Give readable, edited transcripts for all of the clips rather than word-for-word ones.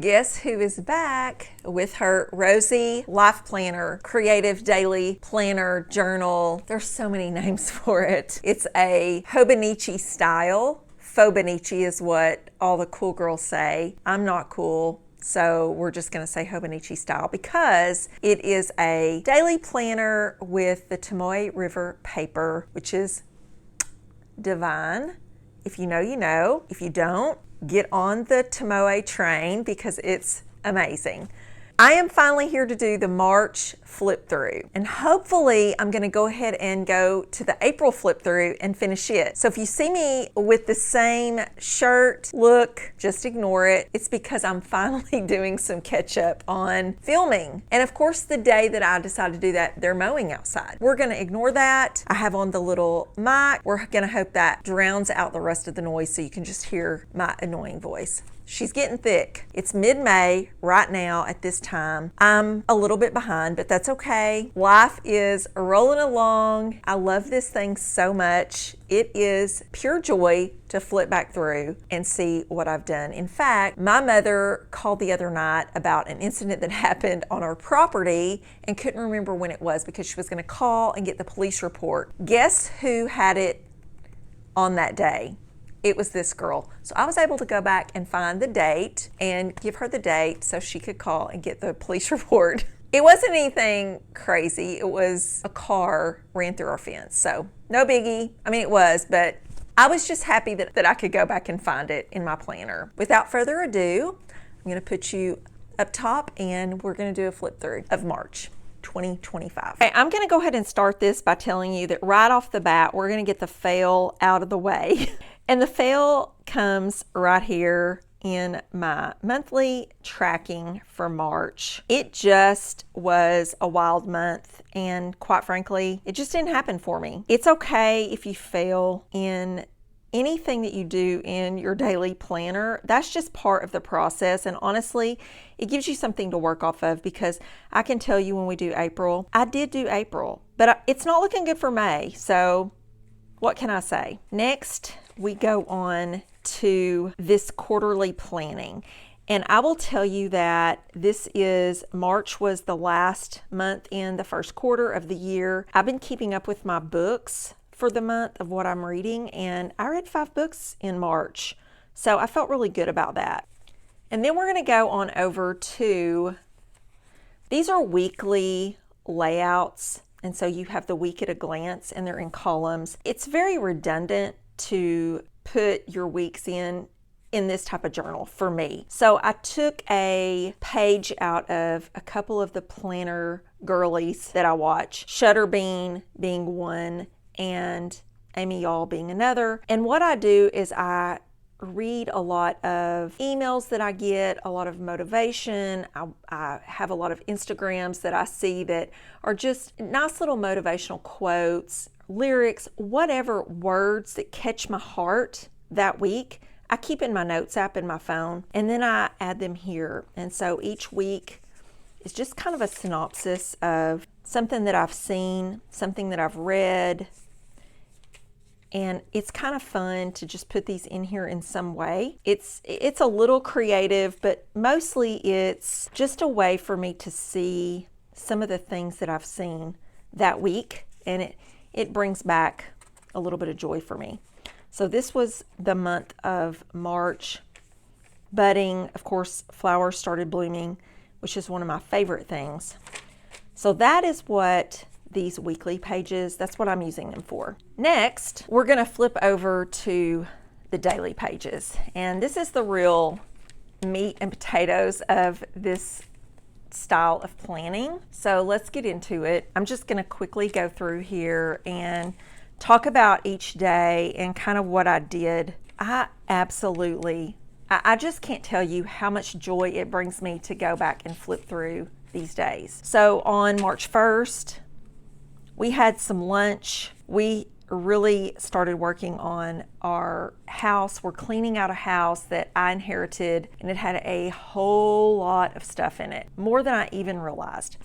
Guess who is back with her Rosey Life Planner, Creative Daily Planner Journal. There's so many names for it. It's a Hobonichi style. Fauxbonichi is what all the cool girls say. I'm not cool, so we're just going to say Hobonichi style because it is a daily planner with the Tomoe River paper, which is divine. If you know, you know. If you don't, get on the Tomoe train because it's amazing. I am finally here to do the March flip-through, and hopefully I'm going to go ahead and go to the April flip-through and finish it. So if you see me with the same shirt look, just ignore it. It's because I'm finally doing some catch up on filming. And of course, the day that I decide to do that, they're mowing outside. We're going to ignore that. I have on the little mic. We're going to hope that drowns out the rest of the noise so you can just hear my annoying voice. She's getting thick. It's mid-May right now at this time. I'm a little bit behind, but that's okay. Life is rolling along. I love this thing so much. It is pure joy to flip back through and see what I've done. In fact, my mother called the other night about an incident that happened on our property and couldn't remember when it was because she was going to call and get the police report. Guess who had it on that day? It was this girl. So I was able to go back and find the date and give her the date so she could call and get the police report. It wasn't anything crazy. It was a car ran through our fence. So no biggie. I mean, it was, but I was just happy that I could go back and find it in my planner. Without further ado, I'm gonna put you up top and we're gonna do a flip through of March 2025. Okay, I'm gonna go ahead and start this by telling you that right off the bat, we're gonna get the fail out of the way. And the fail comes right here in my monthly tracking for March. It just was a wild month, and quite frankly, it just didn't happen for me. It's okay if you fail in anything that you do in your daily planner. That's just part of the process, and honestly, it gives you something to work off of because I can tell you when we do April, I did do April, but it's not looking good for May, so what can I say? Next, we go on to this quarterly planning. And I will tell you that March was the last month in the first quarter of the year. I've been keeping up with my books for the month of what I'm reading, and I read 5 books in March. So I felt really good about that. And then we're gonna go on over to, these are weekly layouts. And so you have the week at a glance and they're in columns. It's very redundant to put your weeks in this type of journal for me. So I took a page out of a couple of the planner girlies that I watch, Shutterbean being one and Aimee Yall being another. And what I do is I read a lot of emails that I get, a lot of motivation. I have a lot of Instagrams that I see that are just nice little motivational quotes, lyrics, whatever words that catch my heart that week. I keep in my notes app in my phone, and then I add them here. And so each week is just kind of a synopsis of something that I've seen, something that I've read. And it's kind of fun to just put these in here in some way. It's a little creative, but mostly it's just a way for me to see some of the things that I've seen that week, and it brings back a little bit of joy for me. So this was the month of March. Budding, of course, flowers started blooming, which is one of my favorite things. So that is what these weekly pages, that's what I'm using them for. Next, we're gonna flip over to the daily pages. And this is the real meat and potatoes of this style of planning. So let's get into it. I'm just gonna quickly go through here and talk about each day and kind of what I did. I just can't tell you how much joy it brings me to go back and flip through these days. So on March 1st, we had some lunch. We really started working on our house. We're cleaning out a house that I inherited, and it had a whole lot of stuff in it, more than I even realized.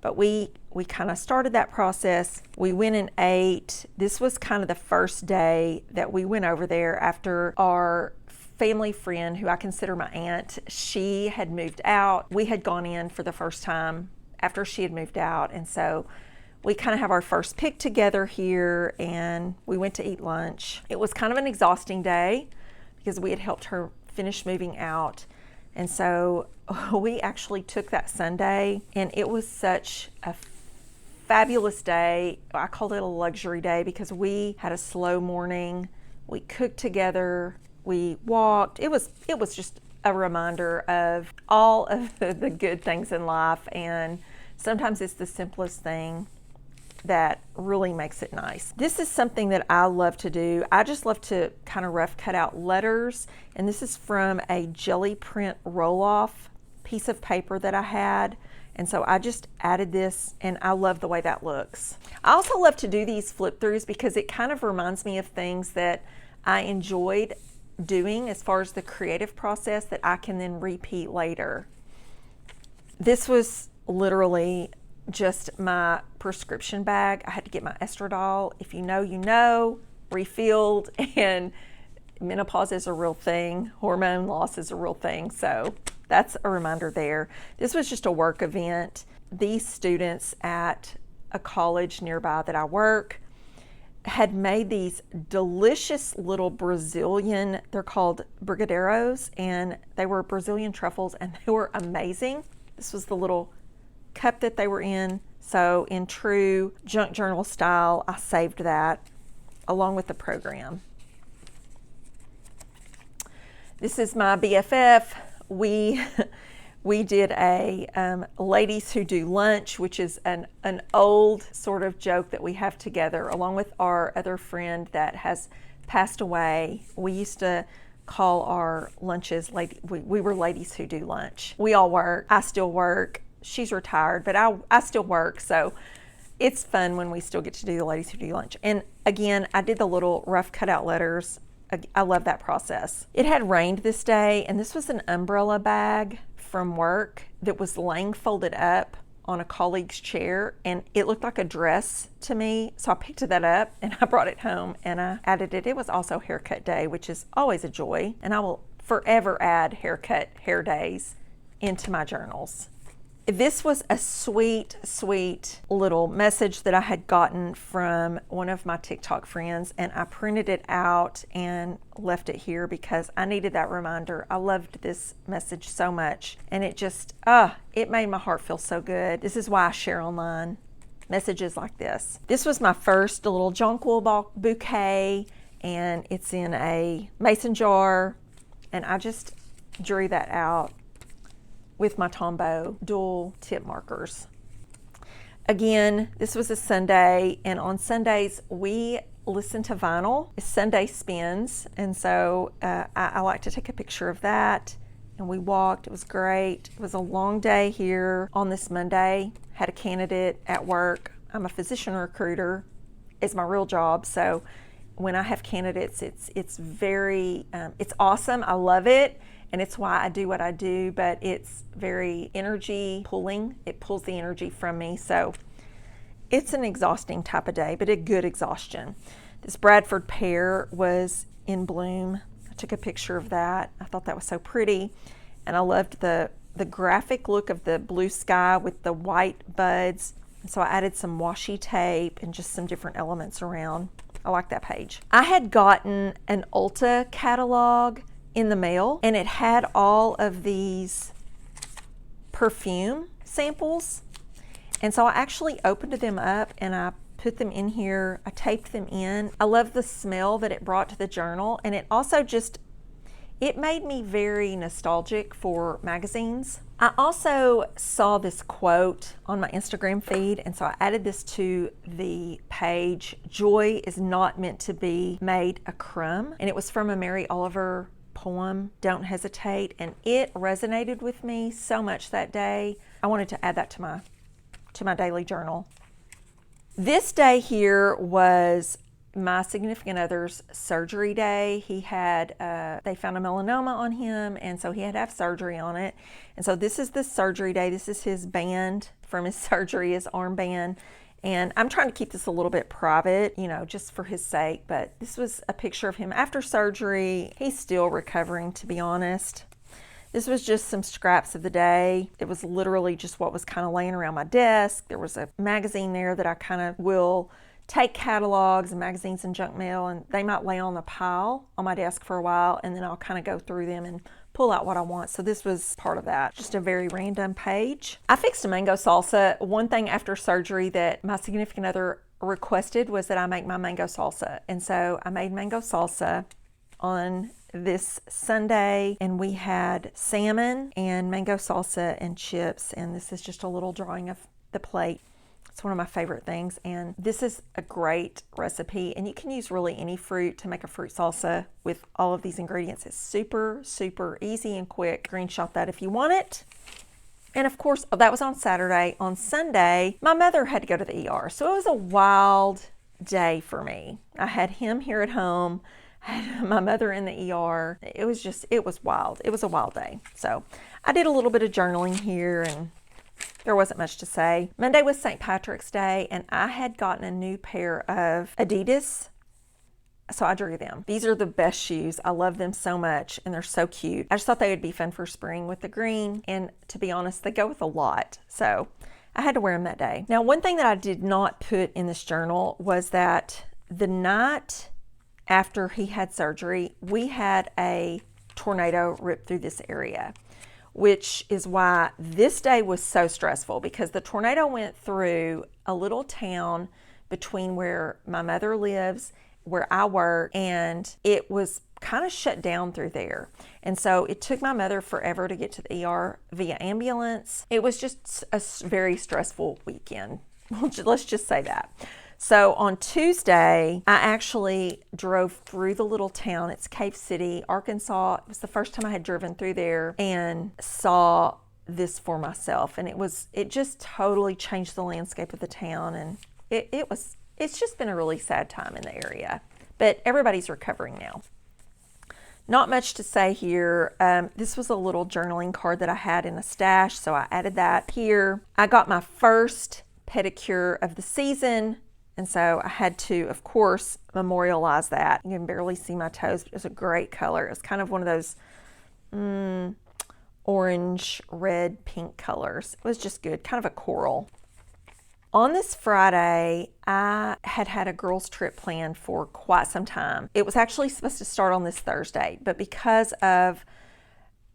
But we kind of started that process. We went and ate. This was kind of the first day that we went over there after our family friend who I consider my aunt, she had moved out. We had gone in for the first time after she had moved out, and so we kind of have our first pick together here, and we went to eat lunch. It was kind of an exhausting day because we had helped her finish moving out, and so we actually took that Sunday, and it was such a fabulous day. I called it a luxury day because we had a slow morning. We cooked together, we walked. It was just a reminder of all of the good things in life, and sometimes it's the simplest thing that really makes it nice. This is something that I love to do. I just love to kind of rough cut out letters, and this is from a jelly print roll-off piece of paper that I had, and so I just added this, and I love the way that looks. I also love to do these flip-throughs because it kind of reminds me of things that I enjoyed doing as far as the creative process that I can then repeat later. This was literally just my prescription bag. I had to get my estradiol. If you know, you know, refilled, and menopause is a real thing. Hormone loss is a real thing. So that's a reminder there. This was just a work event. These students at a college nearby that I work had made these delicious little Brazilian, they're called brigadeiros, and they were Brazilian truffles, and they were amazing. This was the little cup that they were in. So in true junk journal style, I saved that along with the program. This is my BFF. We did a ladies who do lunch, which is an old sort of joke that we have together, along with our other friend that has passed away. We used to call our lunches, we were ladies who do lunch. We all work. I still work. She's retired, but I still work, so it's fun when we still get to do the ladies who do lunch. And again, I did the little rough cutout letters. I love that process. It had rained this day, and this was an umbrella bag from work that was laying folded up on a colleague's chair, and it looked like a dress to me, so I picked that up and I brought it home and I added it. It was also haircut day, which is always a joy, and I will forever add hair days into my journals. This was a sweet, sweet little message that I had gotten from one of my TikTok friends, and I printed it out and left it here because I needed that reminder. I loved this message so much, and it just, it made my heart feel so good. This is why I share online messages like this. This was my first little jonquil bouquet, and it's in a mason jar, and I just drew that out with my Tomoe dual tip markers. Again, this was a Sunday, and on Sundays we listen to vinyl. It's Sunday spins, and so I like to take a picture of that. And we walked. It was great. It was a long day here on this Monday. Had a candidate at work. I'm a physician recruiter. It's my real job, so when I have candidates, it's very it's awesome. I love it. And it's why I do what I do, but it's very energy pulling. It pulls the energy from me. So it's an exhausting type of day, but a good exhaustion. This Bradford pear was in bloom. I took a picture of that. I thought that was so pretty. And I loved the graphic look of the blue sky with the white buds. And so I added some washi tape and just some different elements around. I like that page. I had gotten an Ulta catalog in the mail, and it had all of these perfume samples, and so I actually opened them up and I put them in here. I taped them in. I love the smell that it brought to the journal, and it also it made me very nostalgic for magazines. I also saw this quote on my Instagram feed, and so I added this to the page. Joy is not meant to be made a crumb, and it was from a Mary Oliver poem, Don't Hesitate, and it resonated with me so much that day. I wanted to add that to my daily journal. This day here was my significant other's surgery day. He had they found a melanoma on him, and so he had to have surgery on it. And so this is the surgery day. This is his band from his surgery, his armband. And I'm trying to keep this a little bit private, you know, just for his sake. But this was a picture of him after surgery. He's still recovering, to be honest. This was just some scraps of the day. It was literally just what was kind of laying around my desk. There was a magazine there that I kind of will take catalogs and magazines and junk mail, and they might lay on a pile on my desk for a while, and then I'll kind of go through them and pull out what I want. So this was part of that. Just a very random page. I fixed a mango salsa. One thing after surgery that my significant other requested was that I make my mango salsa. And so I made mango salsa on this Sunday, and we had salmon and mango salsa and chips, and this is just a little drawing of the plate. It's one of my favorite things, and this is a great recipe, and you can use really any fruit to make a fruit salsa with all of these ingredients. It's super, super easy and quick. Screenshot that if you want it. And of course, that was on Saturday. On Sunday, my mother had to go to the ER, so it was a wild day for me. I had him here at home. I had my mother in the ER. It was wild. It was a wild day. So I did a little bit of journaling here, and there wasn't much to say. Monday was St. Patrick's Day, and I had gotten a new pair of Adidas, so I drew them. These are the best shoes. I love them so much, and they're so cute. I just thought they would be fun for spring with the green, and to be honest, they go with a lot. So I had to wear them that day. Now, one thing that I did not put in this journal was that the night after he had surgery, we had a tornado rip through this area, which is why this day was so stressful, because the tornado went through a little town between where my mother lives, where I work, and it was kind of shut down through there. And so it took my mother forever to get to the ER via ambulance. It was just a very stressful weekend. Let's just say that. So on Tuesday, I actually drove through the little town. It's Cave City, Arkansas. It was the first time I had driven through there and saw this for myself. And it just totally changed the landscape of the town. And it's just been a really sad time in the area. But everybody's recovering now. Not much to say here. This was a little journaling card that I had in a stash, so I added that here. I got my first pedicure of the season, and so I had to, of course, memorialize that. You can barely see my toes, but it was a great color. It was kind of one of those orange, red, pink colors. It was just good, kind of a coral. On this Friday, I had a girls' trip planned for quite some time. It was actually supposed to start on this Thursday, but because of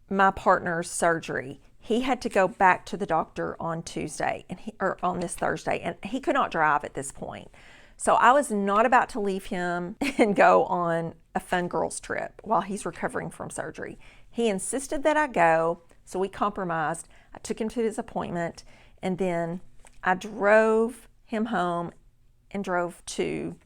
my partner's surgery, he had to go back to the doctor on Tuesday, or on this Thursday, and he could not drive at this point. So I was not about to leave him and go on a fun girls' trip while he's recovering from surgery. He insisted that I go, so we compromised. I took him to his appointment, and then I drove him home and drove to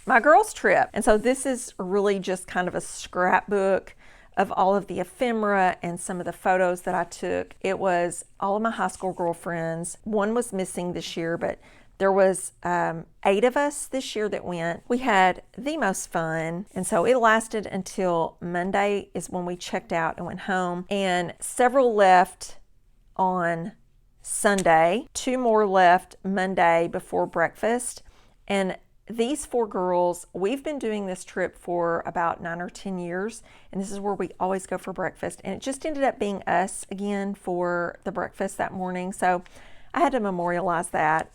my girls' trip. And so this is really just kind of a scrapbook of all of the ephemera and some of the photos that I took. It was all of my high school girlfriends. One was missing this year, but there was 8 of us this year that went. We had the most fun. And so it lasted until Monday is when we checked out and went home. And several left on Sunday. 2 more left Monday before breakfast. And these 4 girls, we've been doing this trip for about 9 or 10 years, and this is where we always go for breakfast. And it just ended up being us again for the breakfast that morning. So I had to memorialize that.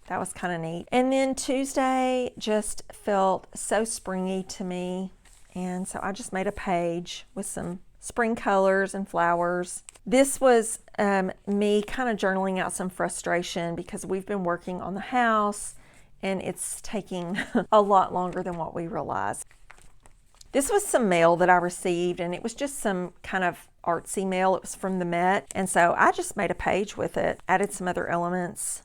That was kind of neat. And then Tuesday just felt so springy to me. And so I just made a page with some spring colors and flowers. This was me kind of journaling out some frustration because we've been working on the house and it's taking a lot longer than what we realized. This was some mail that I received, and it was just some kind of artsy mail. It was from the Met, and so I just made a page with it, added some other elements,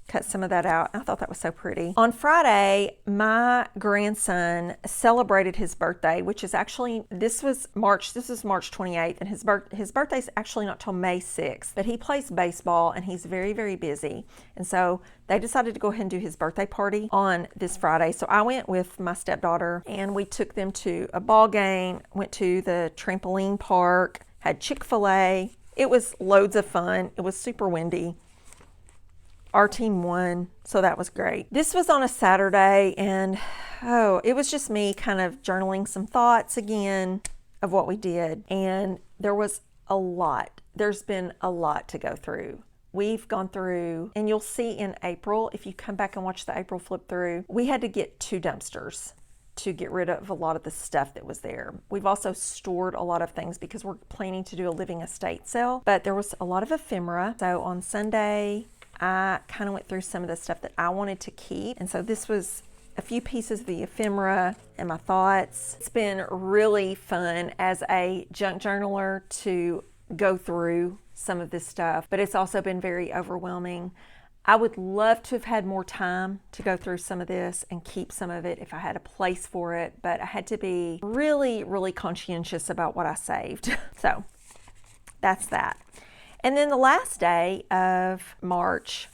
cut some of that out. I thought that was so pretty. On Friday, my grandson celebrated his birthday, which is actually, this was March 28th, and his birthday's actually not till May 6th, but he plays baseball and he's very, very busy. And so they decided to go ahead and do his birthday party on this Friday. So I went with my stepdaughter and we took them to a ball game, went to the trampoline park, had Chick-fil-A. It was loads of fun. It was super windy. Our team won, so that was great. This was on a Saturday, and it was just me kind of journaling some thoughts again of what we did. And there was a lot. There's been a lot to go through. We've gone through, and you'll see in April, if you come back and watch the April flip through, we had to get 2 dumpsters to get rid of a lot of the stuff that was there. We've also stored a lot of things because we're planning to do a living estate sale, but there was a lot of ephemera. So on Sunday, I kind of went through some of the stuff that I wanted to keep. And so this was a few pieces of the ephemera and my thoughts. It's been really fun as a junk journaler to go through some of this stuff, but it's also been very overwhelming. I would love to have had more time to go through some of this and keep some of it if I had a place for it, but I had to be really, really conscientious about what I saved. So that's that. And then the last day of March,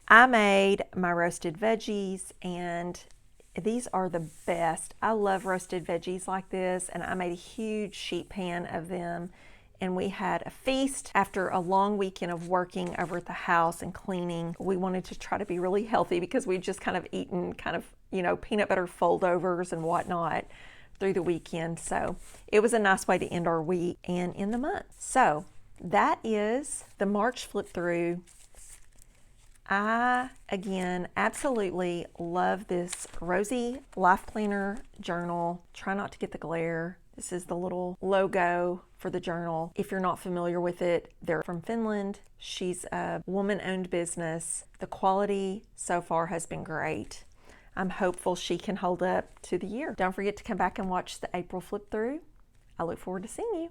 I made my roasted veggies, and these are the best. I love roasted veggies like this, and I made a huge sheet pan of them. And we had a feast after a long weekend of working over at the house and cleaning. We wanted to try to be really healthy because we'd just kind of eaten peanut butter foldovers and whatnot through the weekend. So it was a nice way to end our week and end the month. So that is the March flip through. I, again, absolutely love this Rosey Life Planner journal. Try not to get the glare. This is the little logo for the journal. If you're not familiar with it, they're from Finland. She's a woman-owned business. The quality so far has been great. I'm hopeful she can hold up to the year. Don't forget to come back and watch the April flip through. I look forward to seeing you.